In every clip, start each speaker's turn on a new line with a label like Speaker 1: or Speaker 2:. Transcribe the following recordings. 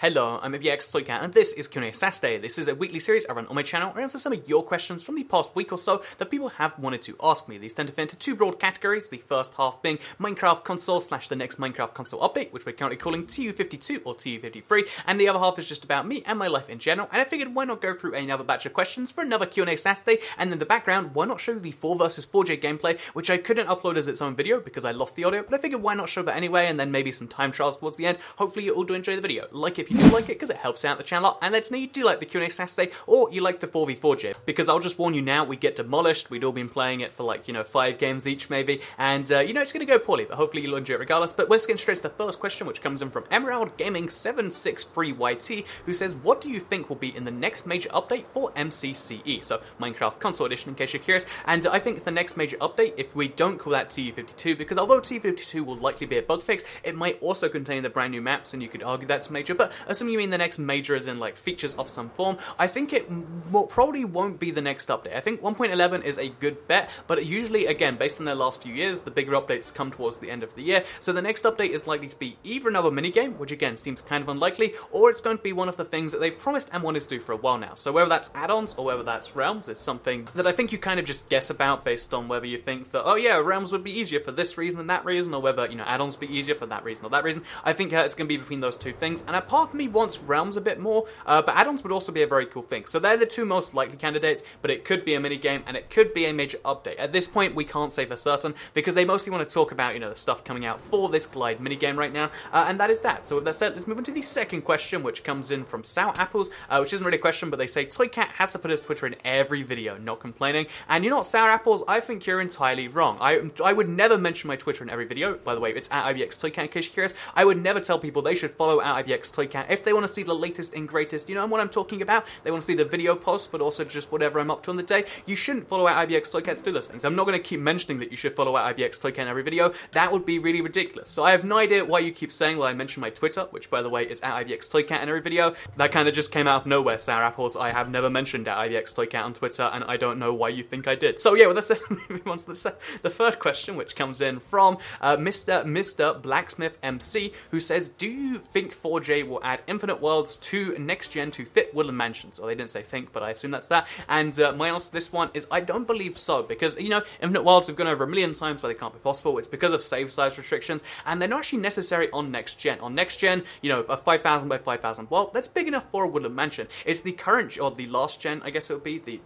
Speaker 1: Hello, I'm TU53 and this is QnA Saturday. This is a weekly series I run on my channel and answer some of your questions from the past week or so that people have wanted to ask me. These tend to fit into two broad categories, the first half being Minecraft console / the next Minecraft console update, which we're currently calling TU52 or TU53, and the other half is just about me and my life in general, and I figured why not go through another batch of questions for another QnA Saturday, and in the background, why not show the 4 vs 4J gameplay, which I couldn't upload as its own video because I lost the audio, but I figured why not show that anyway, and then maybe some time trials towards the end. Hopefully you all do enjoy the video. Like if you do like it, because it helps out the channel a lot, and let's know you do like the QnA Saturday, or you like the 4v4J, because I'll just warn you now, we get demolished. We'd all been playing it for like, 5 games each maybe, and it's gonna go poorly, but hopefully you'll enjoy it regardless. But let's get straight to the first question, which comes in from Emerald Gaming 763YT, who says, what do you think will be in the next major update for MCCE? So Minecraft Console Edition, in case you're curious, and I think the next major update, if we don't call that TU52, because although TU52 will likely be a bug fix, it might also contain the brand new maps, and you could argue that's major, but assuming you mean the next major as in like features of some form, I think it probably won't be the next update. I think 1.11 is a good bet, but usually, again, based on their last few years, the bigger updates come towards the end of the year, so the next update is likely to be either another minigame, which again seems kind of unlikely, or it's going to be one of the things that they've promised and wanted to do for a while now. So whether that's add-ons or whether that's realms is something that I think you kind of just guess about based on whether you think that, oh yeah, realms would be easier for this reason and that reason, or whether, add-ons would be easier for that reason or that reason. I think it's going to be between those two things, and a part of me wants realms a bit more, but add-ons would also be a very cool thing. So they're the two most likely candidates, but it could be a minigame and it could be a major update. At this point, we can't say for certain because they mostly want to talk about, the stuff coming out for this Glide minigame right now, and that is that. So with that said, let's move on to the second question, which comes in from Sour Apples, which isn't really a question, but they say Toycat has to put his Twitter in every video, not complaining. And you know what, Sour Apples, I think you're entirely wrong. I would never mention my Twitter in every video. By the way, it's at IBXToycat in case you're curious. I would never tell people they should follow at IBXToycat if they want to see the latest and greatest, and what I'm talking about. They want to see the video posts, but also just whatever I'm up to on the day. You shouldn't follow at IBXToycat to do those things. I'm not going to keep mentioning that you should follow at IBXToycat in every video. That would be really ridiculous. So I have no idea why you keep saying that I mentioned my Twitter, which by the way is at IBXToycat in every video. That kind of just came out of nowhere, Sour Apples. I have never mentioned at IBXToycat on Twitter, and I don't know why you think I did. So yeah, well, that's moving on to the third question, which comes in from Mr. Blacksmith MC, who says, do you think 4J will add infinite worlds to next gen to fit Woodland Mansions? Or they didn't say think, but I assume that's that. And my answer to this one is I don't believe so, because, infinite worlds we've gone over a million times where they can't be possible. It's because of save size restrictions, and they're not actually necessary on next gen. On next gen, a 5,000 by 5,000 world, that's big enough for a Woodland Mansion. It's the current, or the last gen, I guess it would be,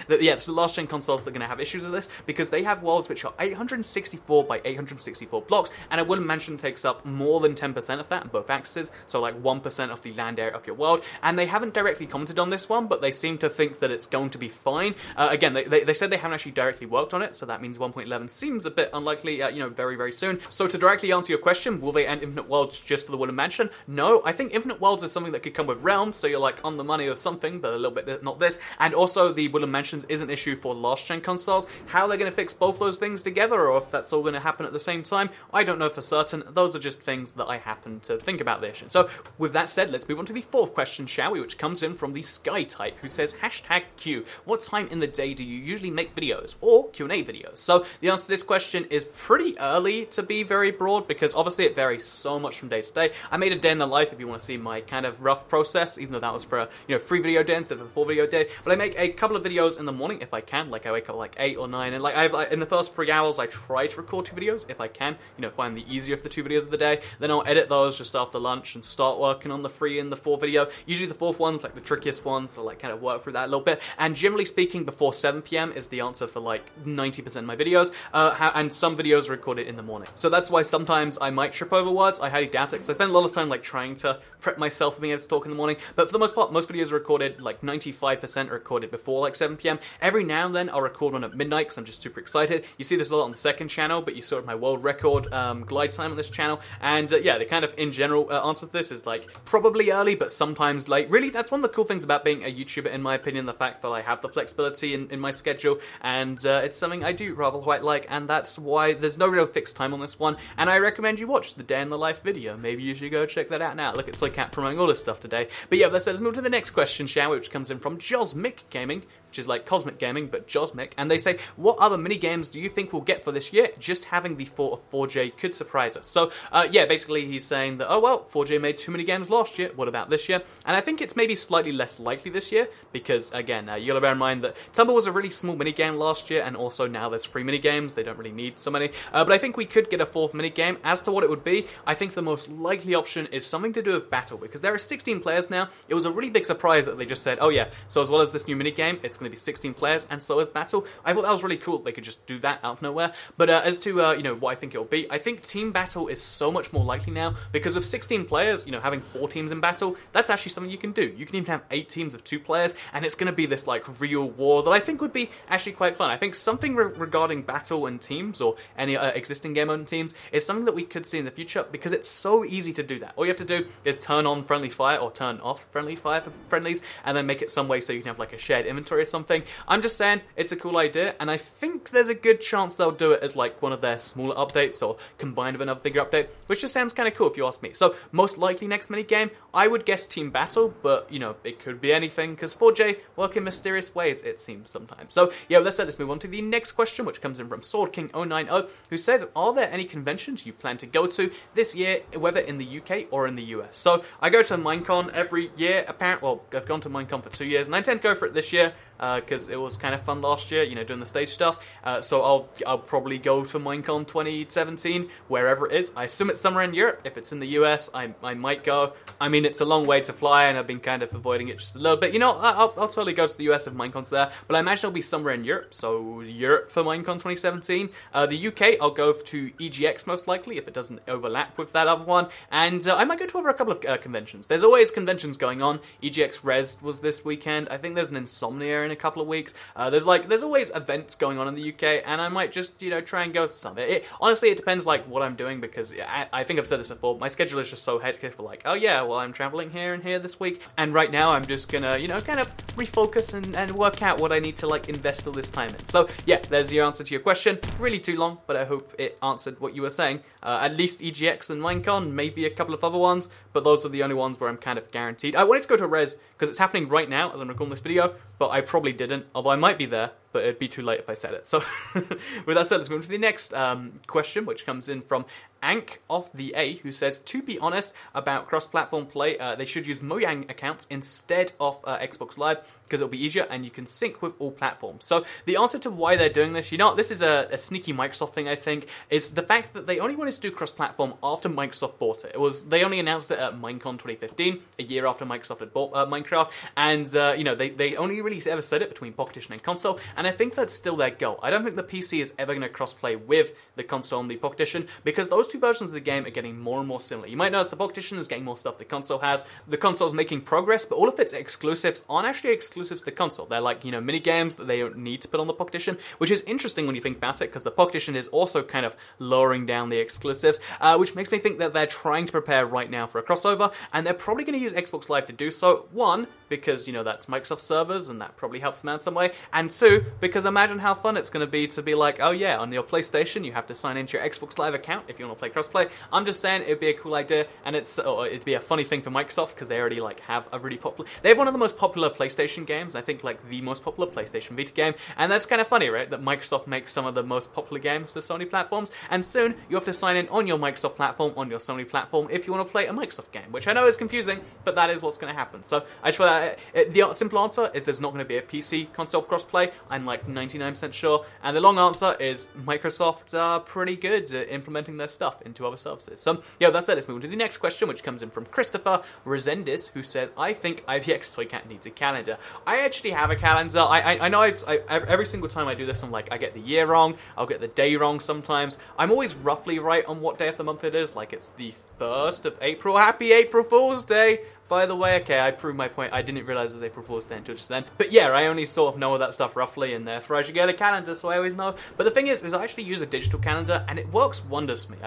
Speaker 1: it's the last gen consoles that are going to have issues with this, because they have worlds which are 864 by 864 blocks, and a Woodland Mansion takes up more than 10% of that on both axes, so like 1% of the land area of your world, and they haven't directly commented on this one, but they seem to think that it's going to be fine. Again, they said they haven't actually directly worked on it, so that means 1.11 seems a bit unlikely, very, very soon. So to directly answer your question, will they end Infinite Worlds just for the Woodland Mansion? No, I think Infinite Worlds is something that could come with Realms, so you're like on the money or something, but a little bit not this. And also the Woodland Mansions is an issue for last gen consoles. How they're going to fix both those things together, or if that's all going to happen at the same time, I don't know for certain. Those are just things that I happen to think about the issue. So with that said, let's move on to the fourth question, shall we, which comes in from the Sky Type, who says, #Q, what time in the day do you usually make videos, or Q&A videos? So the answer to this question is pretty early, to be very broad, because obviously it varies so much from day to day. I made a day in the life if you want to see my kind of rough process, even though that was for a 3 video day instead of a 4 video day. But I make a couple of videos in the morning if I can, like I wake up like 8 or 9, and like in the first 3 hours I try to record 2 videos if I can, find the easier of the 2 videos of the day. Then I'll edit those just after lunch and start working on the 3 and the 4 video. Usually the 4th one's like the trickiest one, so like kind of work through that a little bit. And generally speaking, before 7 PM is the answer for like 90% of my videos, and some videos are recorded in the morning. So that's why sometimes I might trip over words. I highly doubt it, because I spend a lot of time like trying to prep myself for being able to talk in the morning. But for the most part, most videos are recorded, like 95% are recorded before like 7 PM. Every now and then I'll record one at midnight because I'm just super excited. You see this a lot on the second channel, but you saw my world record glide time on this channel. And yeah, the kind of in general answer to this is like probably early, but sometimes late. Really, that's one of the cool things about being a YouTuber, in my opinion, the fact that I have the flexibility in my schedule, and it's something I do rather quite like, and that's why there's no real fixed time on this one, and I recommend you watch the day in the life video. Maybe you should go check that out now. Look, it's like promoting all this stuff today. But yeah, let's move to the next question, shall we, which comes in from Josmic Gaming which is like Cosmic Gaming, but Josmic, and they say, what other mini games do you think we'll get for this year? Just having the thought of 4J could surprise us. So, yeah, basically he's saying that, oh well, 4J made too many games last year, what about this year? And I think it's maybe slightly less likely this year, because, again, you gotta bear in mind that Tumble was a really small mini game last year, and also now there's 3 mini games, they don't really need so many, but I think we could get a 4th mini game. As to what it would be, I think the most likely option is something to do with battle, because there are 16 players now. It was a really big surprise that they just said, oh yeah, so as well as this new mini game, it's going to be 16 players, and so is battle. I thought that was really cool, they could just do that out of nowhere. But as to, you know, what I think it'll be, I think team battle is so much more likely now, because with 16 players, you know, having 4 teams in battle, that's actually something you can do. You can even have 8 teams of 2 players, and it's going to be this, like, real war that I think would be actually quite fun. I think something regarding battle and teams, or any existing game mode teams, is something that we could see in the future, because it's so easy to do that. All you have to do is turn on friendly fire, or turn off friendly fire for friendlies, and then make it some way so you can have like a shared inventory or something. I'm just saying, it's a cool idea, and I think there's a good chance they'll do it as like one of their smaller updates, or combined with another bigger update, which just sounds kind of cool if you ask me. So, most likely next mini game, I would guess team battle, but you know, it could be anything, because 4J work in mysterious ways, it seems sometimes. So, yeah, with that said, let's move on to the next question, which comes in from SwordKing090, who says, are there any conventions you plan to go to this year, whether in the UK or in the US? So, I go to Minecon every year, apparently. Well, I've gone to Minecon for 2 years, and I intend to go for it this year, because it was kind of fun last year, you know, doing the stage stuff. So I'll probably go for Minecon 2017, wherever it is. I assume it's somewhere in Europe. If it's in the US, I might go. I mean, it's a long way to fly, and I've been kind of avoiding it just a little bit. You know, I'll totally go to the US if Minecon's there, but I imagine it'll be somewhere in Europe, so Europe for Minecon 2017. The UK, I'll go to EGX most likely, if it doesn't overlap with that other one, and I might go to over a couple of conventions. There's always conventions going on. EGX Res was this weekend. I think there's an Insomnia in a couple of weeks. There's always events going on in the UK, and I might just, you know, try and go to some. Honestly, it depends, like, what I'm doing, because I think I've said this before, my schedule is just so hectic for, like, oh yeah, well, I'm traveling here and here this week, and right now I'm just gonna, you know, kind of refocus and work out what I need to, like, invest all this time in. So, yeah, there's your answer to your question. Really too long, but I hope it answered what you were saying. At least EGX and Minecon, maybe a couple of other ones, but those are the only ones where I'm kind of guaranteed. I wanted to go to Res, because it's happening right now as I'm recording this video, but I probably didn't, although I might be there, but it'd be too late if I said it. So, with that said, let's move on to the next question, which comes in from Ank of the A, who says, to be honest about cross-platform play, they should use Mojang accounts instead of Xbox Live, because it'll be easier and you can sync with all platforms. So the answer to why they're doing this, you know, this is a sneaky Microsoft thing, I think, is the fact that they only wanted to do cross-platform after Microsoft bought it. They only announced it at Minecon 2015, a year after Microsoft had bought Minecraft, and you know, they only really ever said it between Pocket Edition and console, and I think that's still their goal. I don't think the PC is ever going to cross-play with the console and the Pocket Edition, because those two versions of the game are getting more and more similar. You might notice the Pocket Edition is getting more stuff the console has. The console's making progress, but all of its exclusives aren't actually exclusives to the console. They're like, you know, mini games that they don't need to put on the Pocket Edition, which is interesting when you think about it, because the Pocket Edition is also kind of lowering down the exclusives, which makes me think that they're trying to prepare right now for a crossover, and they're probably going to use Xbox Live to do so. One, because, you know, that's Microsoft servers, and that probably helps them out some way, and two, because imagine how fun it's going to be like, oh yeah, on your PlayStation, you have to sign into your Xbox Live account if you want to play crossplay. I'm just saying, it'd be a cool idea, and it'd be a funny thing for Microsoft, because they already, like, have a really popular... They have one of the most popular PlayStation games, I think, like, the most popular PlayStation Vita game, and that's kind of funny, right, that Microsoft makes some of the most popular games for Sony platforms, and soon, you have to sign in on your Microsoft platform, on your Sony platform, if you want to play a Microsoft game, which I know is confusing, but that is what's going to happen. So, I just feel that the simple answer is there's not going to be a PC console crossplay, I'm like 99% sure, and the long answer is Microsoft are pretty good at implementing their stuff into other services. So, yeah, that's it. Let's move on to the next question, which comes in from Christopher Resendez, who said, I think IVX Toycat needs a calendar. I actually have a calendar. I know every single time I do this, I'm like, I get the year wrong, I'll get the day wrong sometimes. I'm always roughly right on what day of the month it is, like it's the 1st of April. Happy April Fool's Day! By the way, okay, I proved my point. I didn't realize it was April Fool's Day until just then. But yeah, I only sort of know all that stuff roughly, and therefore I should get a calendar, so I always know. But the thing is I actually use a digital calendar, and it works wonders for me.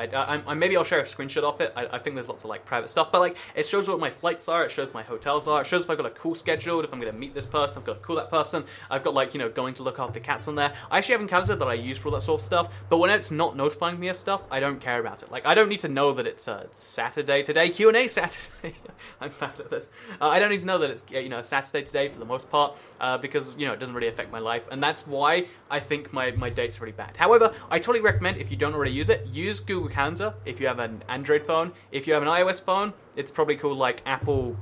Speaker 1: Maybe I'll share a screenshot of it. I think there's lots of, like, private stuff, but, like, it shows what my flights are, it shows my hotels are, it shows if I've got a call scheduled, if I'm going to meet this person, I've got to call that person, I've got, like, you know, going to look after the cats on there. I actually have a calendar that I use for all that sort of stuff, but when it's not notifying me of stuff, I don't care about it. Like, I don't need to know that it's Saturday today, QnA Saturday. I'm out of this. I don't need to know that it's a Saturday today for the most part, because it doesn't really affect my life, and that's why I think my date's really bad. However, I totally recommend, if you don't already use it, use Google Calendar if you have an Android phone. If you have an iOS phone, it's probably called like Apple,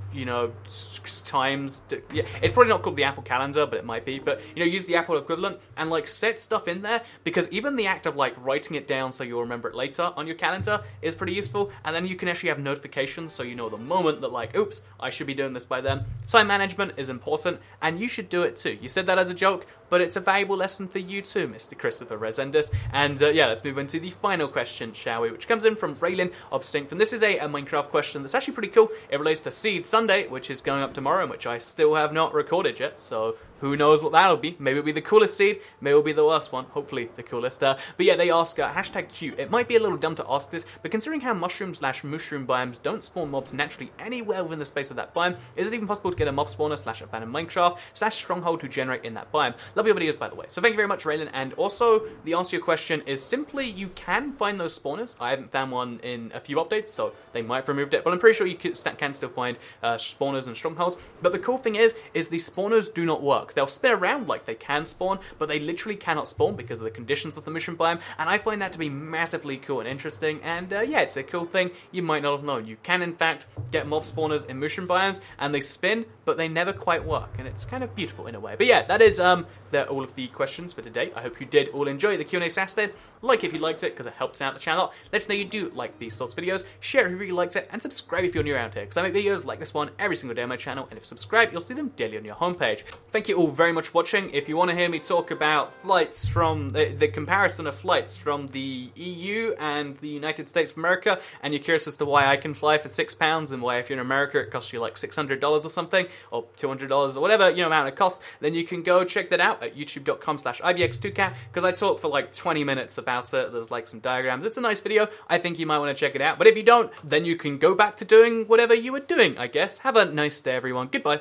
Speaker 1: Times. Yeah, it's probably not called the Apple Calendar, but it might be. But use the Apple equivalent and like set stuff in there, because even the act of like writing it down so you'll remember it later on your calendar is pretty useful. And then you can actually have notifications, so the moment that like, oops, I should be doing this by then. Time management is important, and you should do it too. You said that as a joke, but it's a valuable lesson for you too, Mr. Christopher Resendez. And yeah, let's move into the final question, shall we? Which comes in from Raylin Obstinct. And this is a Minecraft question that's actually pretty cool. It relates to Seed Sunday, which is going up tomorrow, and which I still have not recorded yet. So who knows what that'll be? Maybe it'll be the coolest seed, maybe it'll be the worst one, hopefully the coolest. But yeah, they ask, #Q. It might be a little dumb to ask this, but considering how mushroom/mushroom biomes don't spawn mobs naturally anywhere within the space of that biome, is it even possible to get a mob spawner/abandoned Minecraft/stronghold to generate in that biome? Love your videos, by the way. So thank you very much, Raylan. And also, the answer to your question is simply you can find those spawners. I haven't found one in a few updates, so they might have removed it, but I'm pretty sure you can still find spawners and strongholds. But the cool thing is the spawners do not work. They'll spin around like they can spawn, but they literally cannot spawn because of the conditions of the mushroom biome, and I find that to be massively cool and interesting, and yeah, it's a cool thing you might not have known. You can, in fact, get mob spawners in mushroom biomes, and they spin, but they never quite work, and it's kind of beautiful in a way. But yeah, that is all of the questions for today. I hope you did all enjoy the Q&A Saturday. Like if you liked it, because it helps out the channel. Let us know you do like these sorts of videos. Share if you really liked it, and subscribe if you're new around here, because I make videos like this one every single day on my channel, and if you subscribe, you'll see them daily on your homepage. Thank you all very much for watching. If you want to hear me talk about flights from the comparison of flights from the EU and the United States of America, and you're curious as to why I can fly for £6 and why if you're in America it costs you like $600 or something, or $200 or whatever amount it costs, then you can go check that out at youtube.com/ibx2cat, because I talk for like 20 minutes about it. There's like some diagrams. It's a nice video. I think you might want to check it out. But if you don't, then you can go back to doing whatever you were doing, I guess. Have a nice day, everyone. Goodbye.